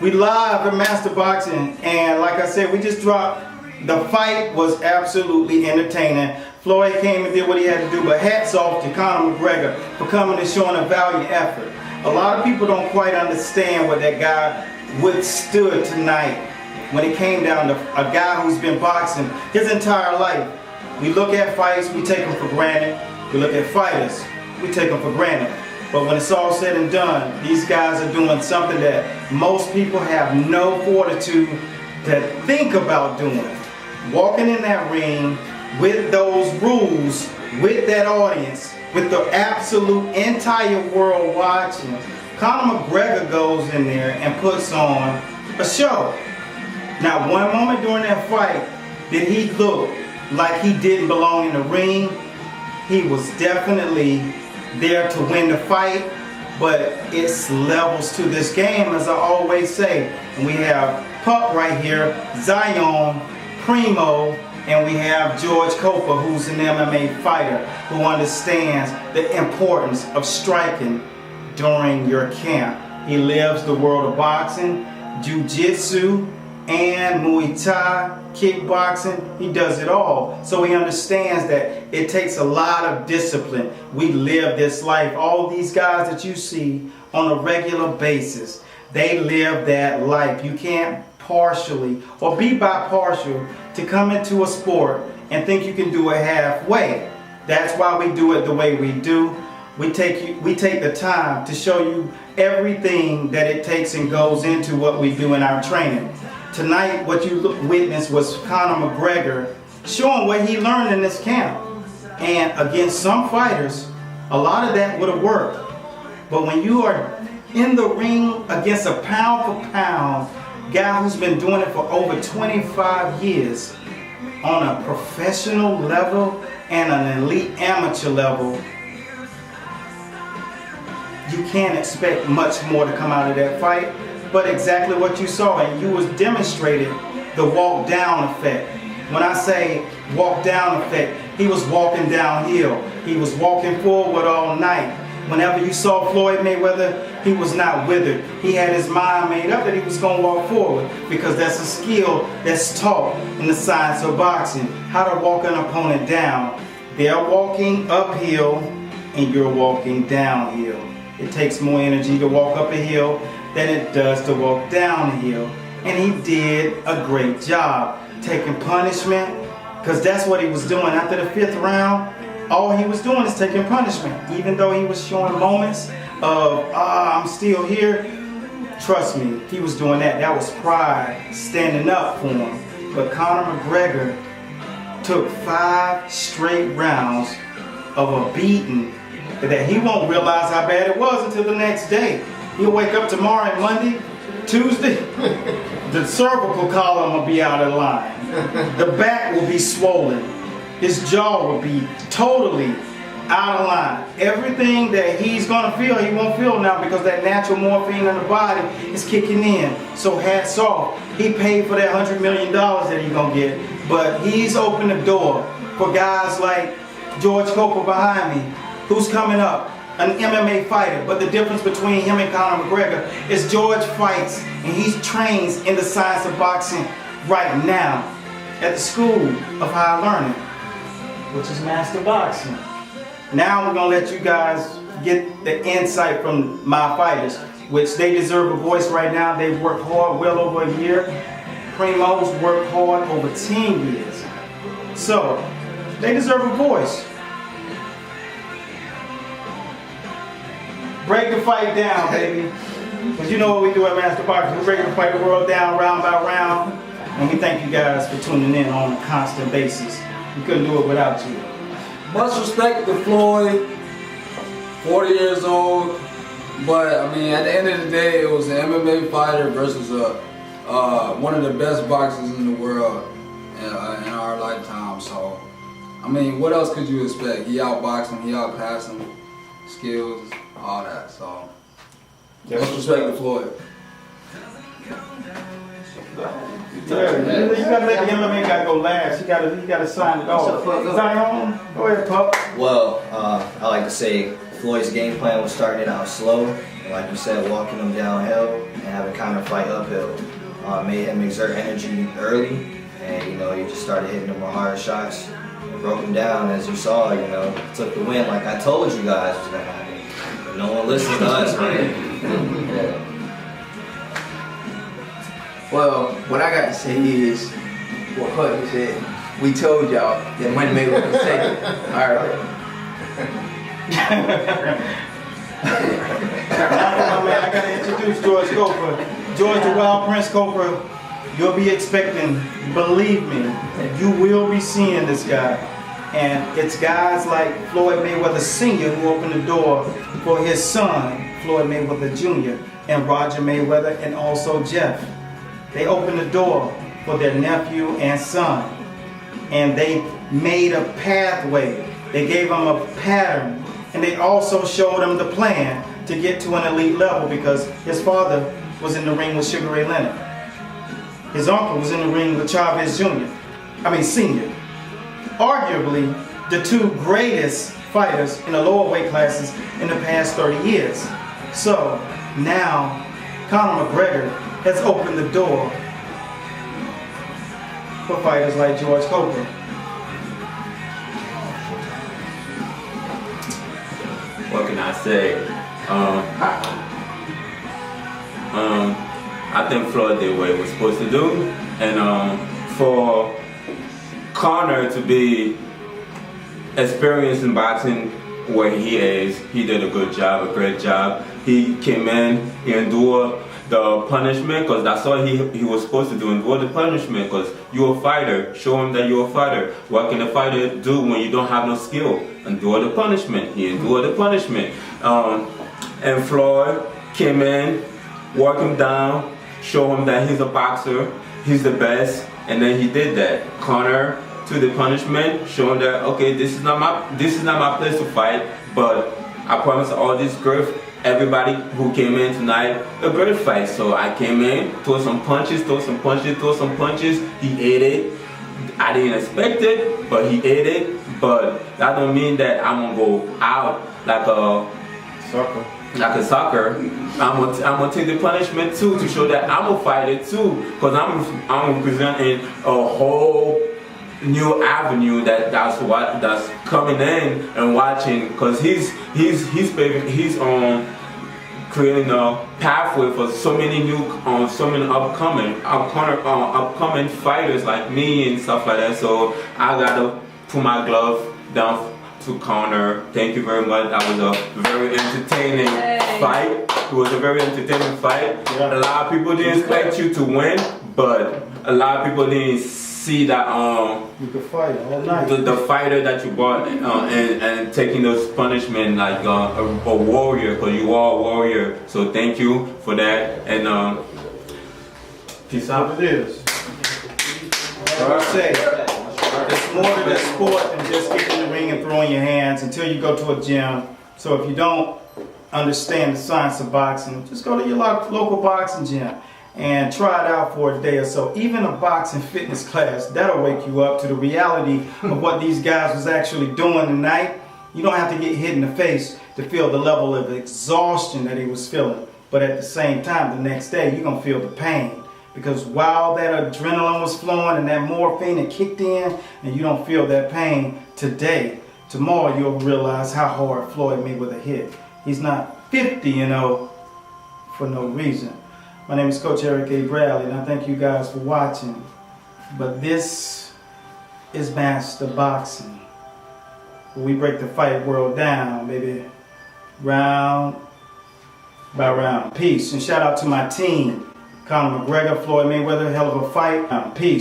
We live at Master Boxing, and like I said, we just dropped. The fight was absolutely entertaining. Floyd came and did what he had to do, but hats off to Conor McGregor for coming and showing a valiant effort. A lot of people don't quite understand what that guy withstood tonight when it came down to a guy who's been boxing his entire life. We look at fights, we take them for granted. We look at fighters, we take them for granted. But when it's all said and done, these guys are doing something that most people have no fortitude to think about doing. Walking in that ring with those rules, with that audience, with the absolute entire world watching. Conor McGregor goes in there and puts on a show. Not one moment during that fight did he look like he didn't belong in the ring. He was definitely there to win the fight, but it's levels to this game, as I always say. And we have Pup right here, Zion, Primo, and we have George Copa, who's an MMA fighter who understands the importance of striking during your camp. He lives the world of boxing, jiu-jitsu, and Muay Thai, kickboxing. He does it all. So he understands that it takes a lot of discipline. We live this life. All these guys that you see on a regular basis, they live that life. You can't partially or be bipartial to come into a sport and think you can do it halfway. That's why we do it the way we do. We take the time to show you everything that it takes and goes into what we do in our training. Tonight, what you witnessed was Conor McGregor showing what he learned in this camp. And against some fighters, a lot of that would have worked. But when you are in the ring against a pound for pound guy who's been doing it for over 25 years on a professional level and an elite amateur level, you can't expect much more to come out of that fight. But exactly what you saw, and you was demonstrated the walk down effect. When I say walk down effect, he was walking downhill. He was walking forward all night. Whenever you saw Floyd Mayweather, he was not withered. He had his mind made up that he was going to walk forward, because that's a skill that's taught in the science of boxing, how to walk an opponent down. They're walking uphill and you're walking downhill. It takes more energy to walk up a hill than it does to walk down a hill. And he did a great job taking punishment, because that's what he was doing. After the 5th round, all he was doing is taking punishment. Even though he was showing moments of, I'm still here, trust me, he was doing that. That was pride standing up for him. But Conor McGregor took 5 straight rounds of a beating that he won't realize how bad it was until the next day. He'll wake up tomorrow and Monday, Tuesday, the cervical column will be out of line. The back will be swollen. His jaw will be totally out of line. Everything that he's gonna feel, he won't feel now, because that natural morphine in the body is kicking in. So hats off. He paid for that $100 million that he's gonna get, but he's opened the door for guys like George Copa behind me, who's coming up, an MMA fighter. But the difference between him and Conor McGregor is George fights and he trains in the science of boxing right now at the School of High Learning, which is Master Boxing. Now we're gonna let you guys get the insight from my fighters, which they deserve a voice right now. They've worked hard, well over a year. Primo's worked hard over 10 years. So, they deserve a voice. Break the fight down, baby. Because you know what we do at Master Boxing. We break the fight the world down round by round. And we thank you guys for tuning in on a constant basis. We couldn't do it without you. Much respect to Floyd, 40 years old. But, I mean, at the end of the day, it was an MMA fighter versus one of the best boxers in the world in our lifetime. So, I mean, what else could you expect? He outboxed him, he outpassed him, skills, all that. So, much respect to Floyd. Yeah, you gotta let the MMA guy go last. You gotta sign it off. Zion, go ahead, Pup. Well, I like to say Floyd's game plan was starting out slow, and like you said, walking him downhill and having counter fight uphill. Made him exert energy early, and you know, he just started hitting him with hard shots. And broke him down, as you saw. You know, took the win like I told you guys was gonna happen. But no one listens to us, man. Yeah. Well, what I got to say is what Hutton said. We told y'all that Money Mayweather was second. All right. I gotta introduce George Coker. George the Wild Prince Coker, you'll be expecting, believe me, you will be seeing this guy. And it's guys like Floyd Mayweather Sr. who opened the door for his son, Floyd Mayweather Jr., and Roger Mayweather, and also Jeff. They opened the door for their nephew and son. And they made a pathway. They gave him a pattern. And they also showed him the plan to get to an elite level, because his father was in the ring with Sugar Ray Leonard. His uncle was in the ring with Chavez Sr. Arguably the two greatest fighters in the lower weight classes in the past 30 years. So now Conor McGregor has opened the door for fighters like George Coker. What can I say? I think Floyd did what he was supposed to do, and for Conor to be experienced in boxing where he is, he did a good job, a great job. He came in, he endured the punishment, because that's all he was supposed to do, endure the punishment, because you're a fighter. Show him that you're a fighter. What can a fighter do when you don't have no skill? Endure the punishment. He endured the punishment. And Floyd came in, worked him down, show him that he's a boxer, he's the best, and then he did that. Conor to the punishment, show him that, okay, this is not my place to fight, but I promise all this great, everybody who came in tonight, a great fight. So I came in, throw some punches, he ate it. I didn't expect it, but he ate it. But that don't mean that I'm gonna go out like a sucker. I'm gonna take the punishment too, to show that I'm a fighter too, because I'm presenting a whole new avenue that's coming in and watching, because he's creating a pathway for so many upcoming fighters like me and stuff like that. So I gotta put my glove down to Conor. Thank you very much. That was a very entertaining fight. It was a very entertaining fight. Yeah. A lot of people didn't expect you to win, but a lot of people didn't see that you could fight all night. The fighter that you brought and taking those punishment like a warrior, because you are a warrior. So thank you for that, and peace out. It is. Like I say, it's more than a sport than just getting in the ring and throwing your hands until you go to a gym. So if you don't understand the science of boxing, just go to your local boxing gym and try it out for a day or so. Even a boxing fitness class, that'll wake you up to the reality of what these guys was actually doing tonight. You don't have to get hit in the face to feel the level of exhaustion that he was feeling. But at the same time, the next day, you're gonna feel the pain. Because while that adrenaline was flowing and that morphine had kicked in, and you don't feel that pain today, tomorrow you'll realize how hard Floyd Mayweather hit. He's not 50, for no reason. My name is Coach Eric A. Bradley, and I thank you guys for watching. But this is Master Boxing, where we break the fight world down, baby, round by round. Peace, and shout out to my team. Conor McGregor, Floyd Mayweather, hell of a fight. Peace.